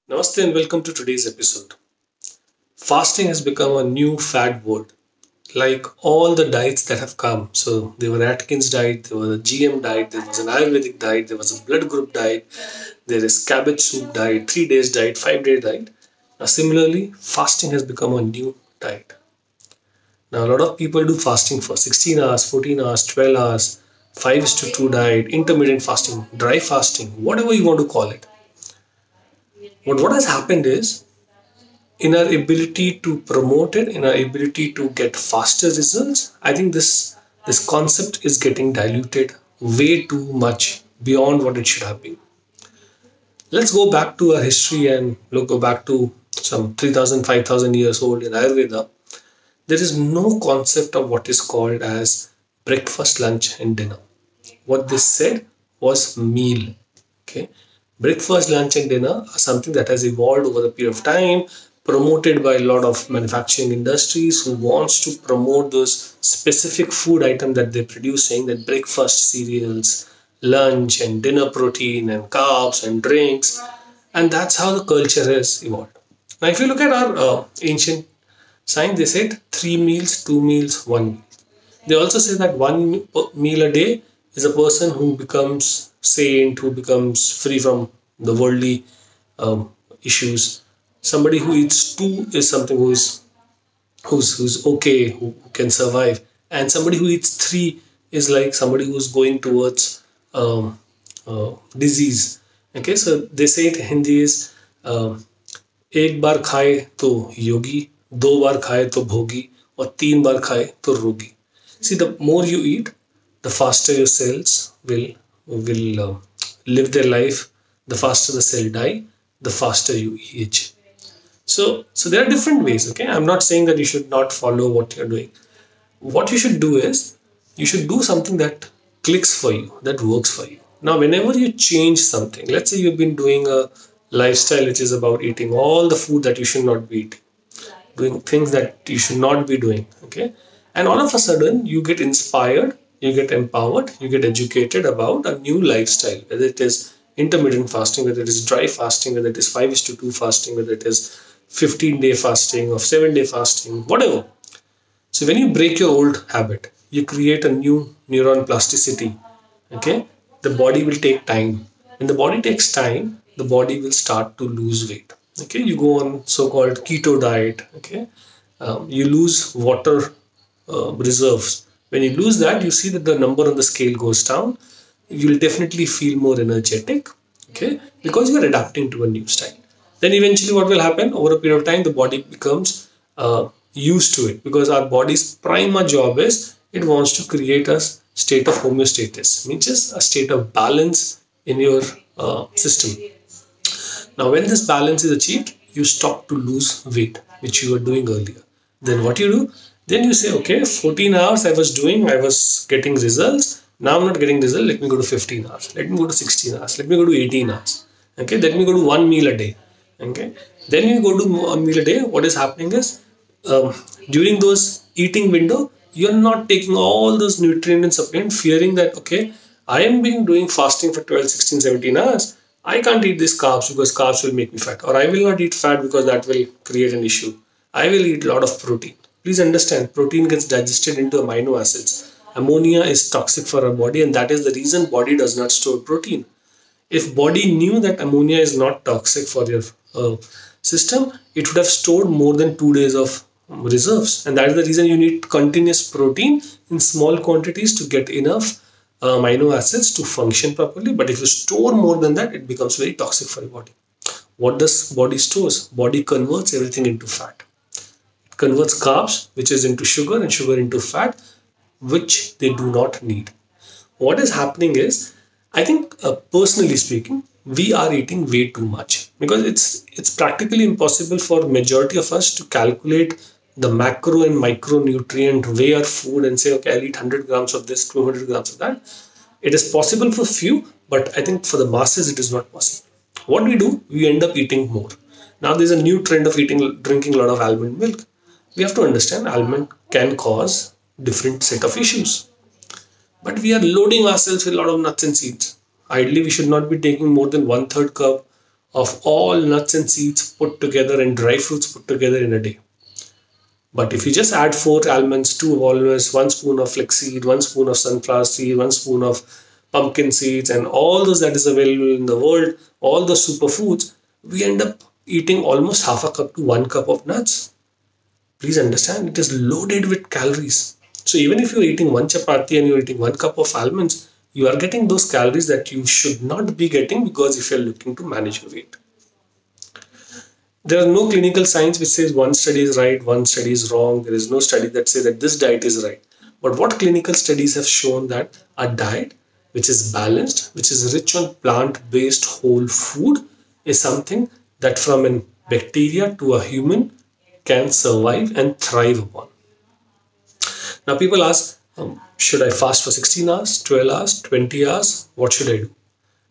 Namaste and welcome to today's episode. Fasting has become a new fad word. Like all the diets that have come. So there were Atkins diet, there was a GM diet, there was an Ayurvedic diet, there was a blood group diet, there is cabbage soup diet, 3 days diet, 5 day diet. Now similarly, fasting has become a new diet. Now a lot of people do fasting for 16 hours, 14 hours, 12 hours, 5:2 diet, intermittent fasting, dry fasting, whatever you want to call it. But what has happened is in our ability to promote it, in our ability to get faster results, I think this concept is getting diluted way too much beyond what it should have been. Let's go back to our history and go back to some 3,000, 5,000 years old in Ayurveda. There is no concept of what is called as breakfast, lunch, and dinner. What they said was meal. Okay, breakfast, lunch, and dinner are something that has evolved over the period of time, promoted by a lot of manufacturing industries who wants to promote those specific food items that they produce, saying that breakfast cereals, lunch and dinner protein and carbs and drinks, and that's how the culture has evolved. Now, if you look at our ancient science, they said 3 meals, 2 meals, 1 meal. They also say that one meal a day is a person who becomes saint, who becomes free from the worldly issues. Somebody who eats two is something who's okay, who can survive, and somebody who eats three is like somebody who's going towards disease. Okay, so they say it in Hindi is एक बार खाए तो योगी, दो बार खाए तो भोगी, और तीन बार खाए तो रोगी. See, the more you eat, the faster your cells will live their life. The faster the cell die, the faster you age. So there are different ways. Okay, I'm not saying that you should not follow what you're doing. What you should do is you should do something that clicks for you, that works for you. Now, whenever you change something, let's say you've been doing a lifestyle which is about eating all the food that you should not be eating, doing things that you should not be doing. Okay, and all of a sudden you get inspired, you get empowered, you get educated about a new lifestyle, whether it is intermittent fasting, whether it is dry fasting, whether it is 5:2 fasting, whether it is 15-day fasting or 7-day fasting, whatever. So when you break your old habit, you create a new neuron plasticity. Okay, the body will take time. When the body takes time, the body will start to lose weight. Okay, you go on so-called keto diet. Okay, you lose water reserves. When you lose that, you see that the number on the scale goes down. You will definitely feel more energetic. Okay, because you are adapting to a new style. Then eventually what will happen over a period of time, the body becomes used to it, because our body's prima job is it wants to create a state of homeostasis, which is a state of balance in your system. Now when this balance is achieved, you stop to lose weight, which you were doing earlier. Then what you do, then you say, okay, 14 hours I was getting results. Now I'm not getting results. Let me go to 15 hours. Let me go to 16 hours. Let me go to 18 hours. Okay, let me go to one meal a day. Okay, then you go to one meal a day. What is happening is during those eating window, you're not taking all those nutrient and supplement, fearing that, okay, I am being doing fasting for 12, 16, 17 hours. I can't eat these carbs because carbs will make me fat, or I will not eat fat because that will create an issue. I will eat a lot of protein. Please understand, protein gets digested into amino acids. Ammonia is toxic for our body, and that is the reason body does not store protein. If body knew that ammonia is not toxic for your system, it would have stored more than 2 days of reserves, and that is the reason you need continuous protein in small quantities to get enough amino acids to function properly. But if you store more than that, it becomes very toxic for your body. What does body stores? Body converts everything into fat. It converts carbs, which is into sugar, and sugar into fat, which they do not need. What is happening is, I think personally speaking, we are eating way too much, because it's practically impossible for majority of us to calculate the macro and micronutrient, weigh our food and say, okay, I'll eat 100 grams of this, 200 grams of that. It is possible for few, but I think for the masses it is not possible. What we do, we end up eating more. Now there's a new trend of drinking a lot of almond milk. We have to understand almond can cause different set of issues. But we are loading ourselves with a lot of nuts and seeds. Ideally, we should not be taking more than 1/3 cup of all nuts and seeds put together and dry fruits put together in a day. But if you just add 4 almonds, 2 walnuts, 1 spoon of flaxseed, 1 spoon of sunflower seed, 1 spoon of pumpkin seeds, and all those that is available in the world, all the superfoods, we end up eating almost half a cup to 1 cup of nuts. Please understand, it is loaded with calories. So even if you're eating 1 chapati and you're eating 1 cup of almonds, you are getting those calories that you should not be getting, because if you're looking to manage your weight. There are no clinical signs which says one study is right, one study is wrong. There is no study that says that this diet is right. But what clinical studies have shown that a diet which is balanced, which is rich on plant-based whole food, is something that from a bacteria to a human can survive and thrive upon. Now people ask, should I fast for 16 hours, 12 hours, 20 hours? What should I do?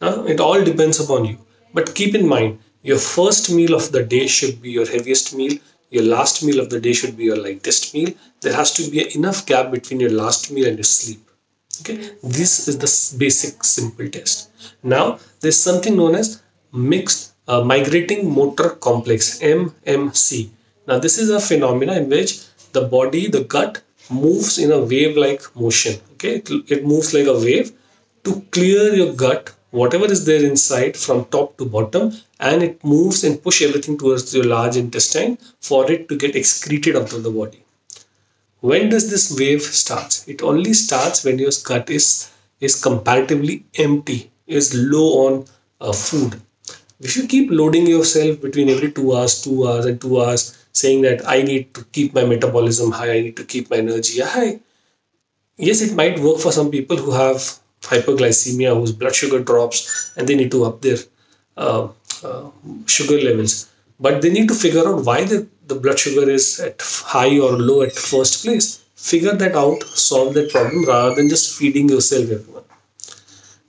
Now, it all depends upon you. But keep in mind, your first meal of the day should be your heaviest meal. Your last meal of the day should be your lightest meal. There has to be enough gap between your last meal and your sleep. Okay, this is the basic simple test. Now, there's something known as migrating motor complex, MMC. Now, this is a phenomena in which the body, the gut, moves in a wave-like motion. Okay, it moves like a wave to clear your gut, whatever is there inside from top to bottom, and it moves and push everything towards your large intestine for it to get excreted out of the body. When does this wave start? It only starts when your gut is comparatively empty, is low on food. If you keep loading yourself between every 2 hours, 2 hours and 2 hours, saying that I need to keep my metabolism high, I need to keep my energy high. Yes, it might work for some people who have hyperglycemia, whose blood sugar drops and they need to up their sugar levels. But they need to figure out why the blood sugar is at high or low at first place. Figure that out, solve that problem rather than just feeding yourself everyone.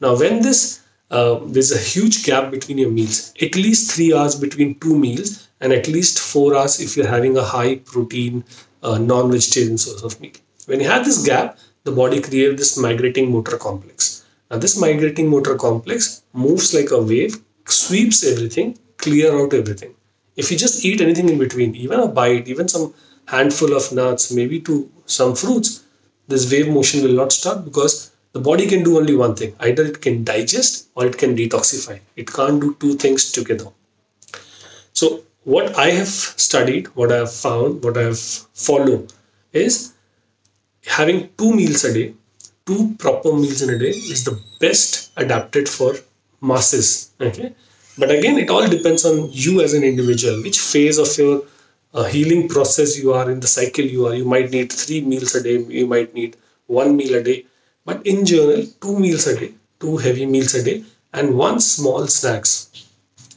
Now, when there's a huge gap between your meals, at least 3 hours between 2 meals, and at least 4 hours if you're having a high protein non-vegetarian source of meal. When you have this gap, the body creates this migrating motor complex. Now this migrating motor complex moves like a wave, sweeps everything, clear out everything. If you just eat anything in between, even a bite, even some handful of nuts, maybe to some fruits, this wave motion will not start, because the body can do only one thing. Either it can digest or it can detoxify. It can't do two things together. So what I have studied, what I have found, what I have followed is having 2 meals a day, 2 proper meals in a day is the best adapted for masses. Okay, but again, it all depends on you as an individual, which phase of your healing process you are in, the cycle you are. You might need 3 meals a day, you might need 1 meal a day, but in general, 2 meals a day, 2 heavy meals a day, and 1 small snacks.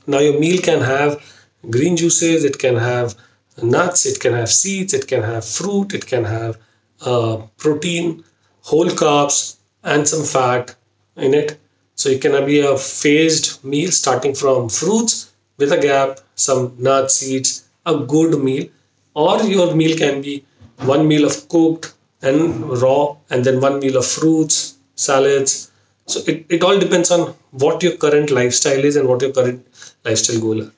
Now your meal can have green juices, it can have nuts, it can have seeds, it can have fruit, it can have protein, whole carbs, and some fat in it. So it can be a phased meal starting from fruits with a gap, some nuts, seeds, a good meal. Or your meal can be 1 meal of cooked and raw, and then 1 meal of fruits, salads. So it all depends on what your current lifestyle is and what your current lifestyle goal are.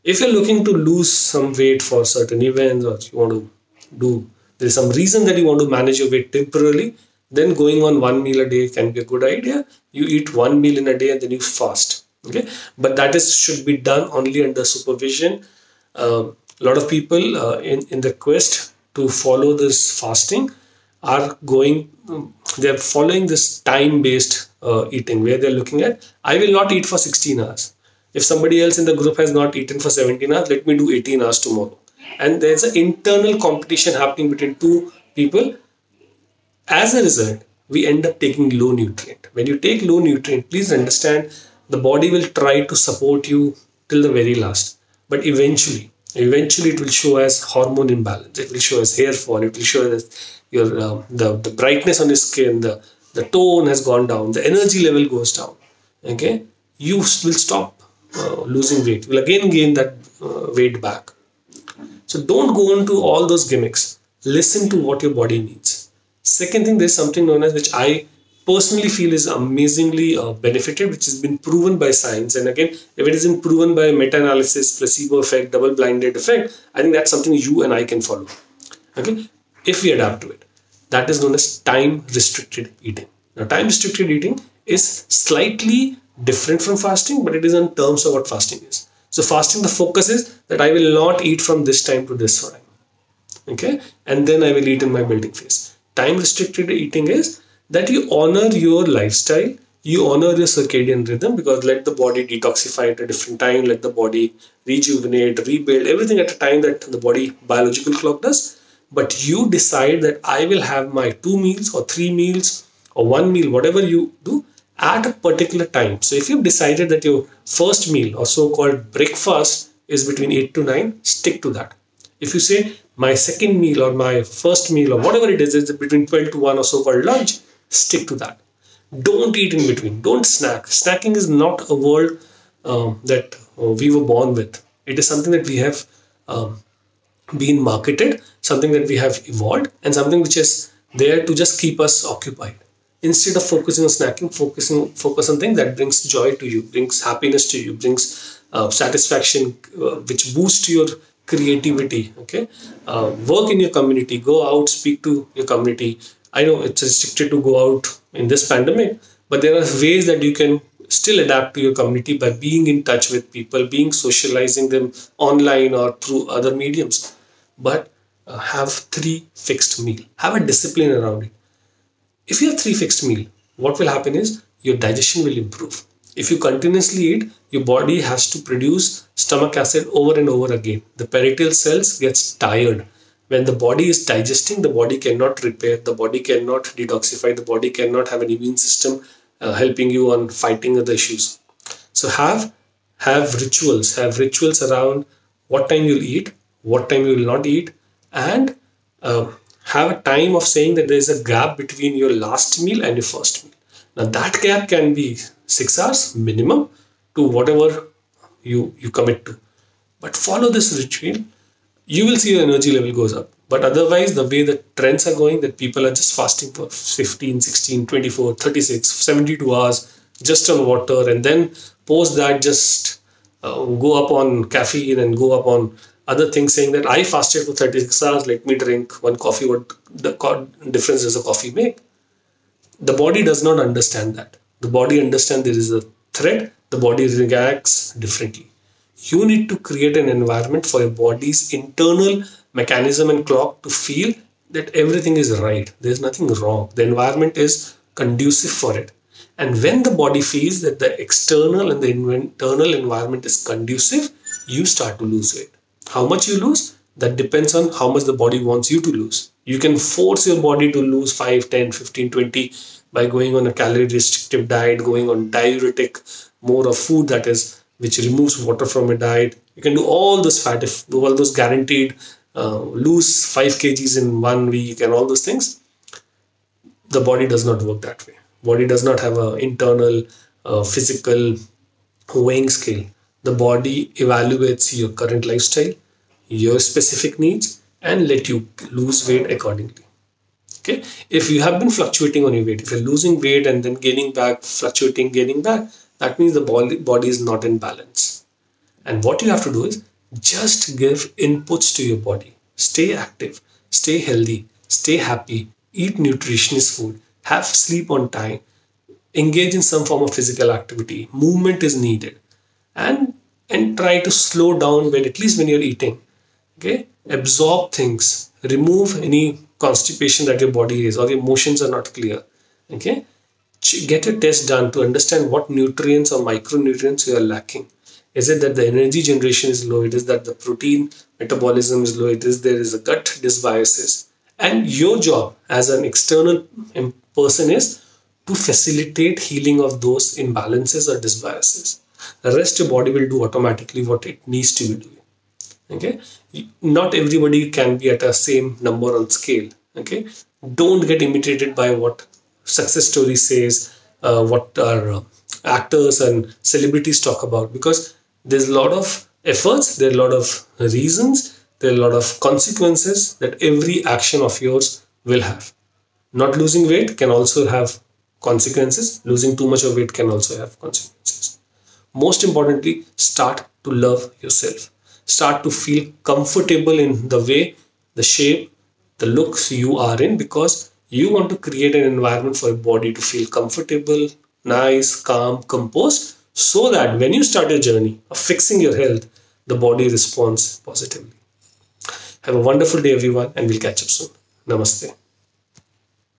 If you're looking to lose some weight for certain events, or you want to do, there's some reason that you want to manage your weight temporarily, then going on 1 meal a day can be a good idea. You eat 1 meal in a day and then you fast. Okay, but that should be done only under supervision. A lot of people in the quest to follow this fasting are they're following this time-based eating, where they're looking at, I will not eat for 16 hours. If somebody else in the group has not eaten for 17 hours, let me do 18 hours tomorrow. And there's an internal competition happening between 2 people. As a result, we end up taking low nutrient. When you take low nutrient, please understand, the body will try to support you till the very last. But eventually it will show as hormone imbalance. It will show as hair fall. It will show as your the brightness on your skin, the tone has gone down, the energy level goes down. Okay, you will stop losing weight. You will again gain that weight back. So don't go into all those gimmicks. Listen to what your body needs. Second thing, there's something known as, which I personally feel is amazingly benefited, which has been proven by science. And again, if it isn't proven by meta-analysis, placebo effect, double-blinded effect, I think that's something you and I can follow. Okay, if we adapt to it, that is known as time-restricted eating. Now, time-restricted eating is slightly different from fasting, but it is in terms of what fasting is. So, fasting, the focus is that I will not eat from this time to this time. Okay, and then I will eat in my building phase. Time restricted eating is that you honor your lifestyle, you honor your circadian rhythm, because let the body detoxify at a different time, let the body rejuvenate, rebuild, everything at a time that the body biological clock does. But you decide that I will have my 2 meals or 3 meals or 1 meal, whatever you do, at a particular time. So if you've decided that your first meal or so-called breakfast is between 8 to 9, stick to that. If you say my second meal or my first meal or whatever it is between 12 to 1 or so-called lunch, stick to that. Don't eat in between. Don't snack. Snacking is not a word that we were born with. It is something that we have been marketed, something that we have evolved, and something which is there to just keep us occupied. Instead of focusing on snacking, focus on things that brings joy to you, brings happiness to you, brings satisfaction, which boosts your creativity. Okay, work in your community, go out, speak to your community. I know it's restricted to go out in this pandemic, but there are ways that you can still adapt to your community by being in touch with people, being socializing them online or through other mediums. But have 3 fixed meal, have a discipline around it. If you have 3 fixed meal, what will happen is your digestion will improve. If you continuously eat, your body has to produce stomach acid over and over again. The parietal cells gets tired. When the body is digesting, the body cannot repair, the body cannot detoxify, the body cannot have an immune system helping you on fighting other issues. So have rituals around what time you'll eat, what time you will not eat, and have a time of saying that there is a gap between your last meal and your first meal. Now that gap can be 6 hours minimum to whatever you commit to. But follow this ritual, you will see your energy level goes up. But otherwise, the way the trends are going, that people are just fasting for 15, 16, 24, 36, 72 hours just on water, and then post that just go up on caffeine and go up on other things, saying that I fasted for 36 hours, let me drink one coffee. What the difference does a coffee make? The body does not understand that. The body understands there is a threat. The body reacts differently. You need to create an environment for your body's internal mechanism and clock to feel that everything is right. There's nothing wrong. The environment is conducive for it. And when the body feels that the external and the internal environment is conducive, you start to lose weight. How much you lose? That depends on how much the body wants you to lose. You can force your body to lose 5, 10, 15, 20 by going on a calorie restrictive diet, going on diuretic, more of food that is, which removes water from a diet. You can do all this fat, if all those guaranteed lose 5 kgs in 1 week and all those things. The body does not work that way. Body does not have an internal physical weighing scale. The body evaluates your current lifestyle, your specific needs, and let you lose weight accordingly. Okay, if you have been fluctuating on your weight, if you're losing weight and then gaining back, fluctuating, gaining back, that means the body is not in balance. And what you have to do is just give inputs to your body. Stay active, stay healthy, stay happy, eat nutritious food, have sleep on time, engage in some form of physical activity. Movement is needed, and try to slow down when, at least when you're eating. Okay, absorb things, remove any constipation that your body is or your emotions are not clear. Okay, get a test done to understand what nutrients or micronutrients you are lacking. Is it that the energy generation is low? It is that the protein metabolism is low? It is there is a gut dysbiosis. And your job as an external person is to facilitate healing of those imbalances or dysbiosis. The rest your body will do automatically what it needs to be doing. Okay, not everybody can be at a same number on scale. Okay, don't get imitated by what success story says, what our actors and celebrities talk about, because there's a lot of efforts, there are a lot of reasons, there are a lot of consequences that every action of yours will have. Not losing weight can also have consequences. Losing too much of weight can also have consequences. Most importantly, start to love yourself. Start to feel comfortable in the way, the shape, the looks you are in, because you want to create an environment for your body to feel comfortable, nice, calm, composed, so that when you start your journey of fixing your health, the body responds positively. Have a wonderful day, everyone, and we'll catch up soon. Namaste.